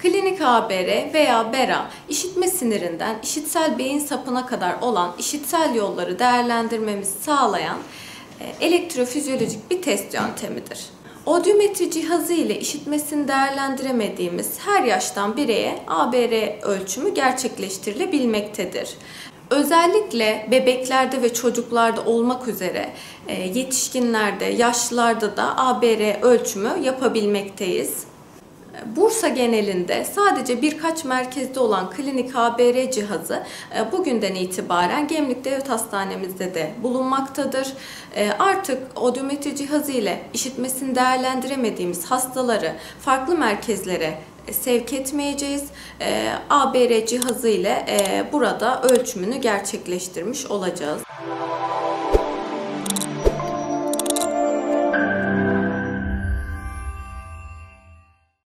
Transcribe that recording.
Klinik ABR veya BERA, işitme sinirinden işitsel beyin sapına kadar olan işitsel yolları değerlendirmemizi sağlayan elektrofizyolojik bir test yöntemidir. Odyometri cihazı ile işitmesini değerlendiremediğimiz her yaştan bireye ABR ölçümü gerçekleştirilebilmektedir. Özellikle bebeklerde ve çocuklarda olmak üzere yetişkinlerde, yaşlılarda da ABR ölçümü yapabilmekteyiz. Bursa genelinde sadece birkaç merkezde olan klinik ABR cihazı bugünden itibaren Gemlik Devlet Hastanemizde de bulunmaktadır. Artık odyometri cihazı ile işitmesini değerlendiremediğimiz hastaları farklı merkezlere sevk etmeyeceğiz. ABR cihazı ile burada ölçümünü gerçekleştirmiş olacağız.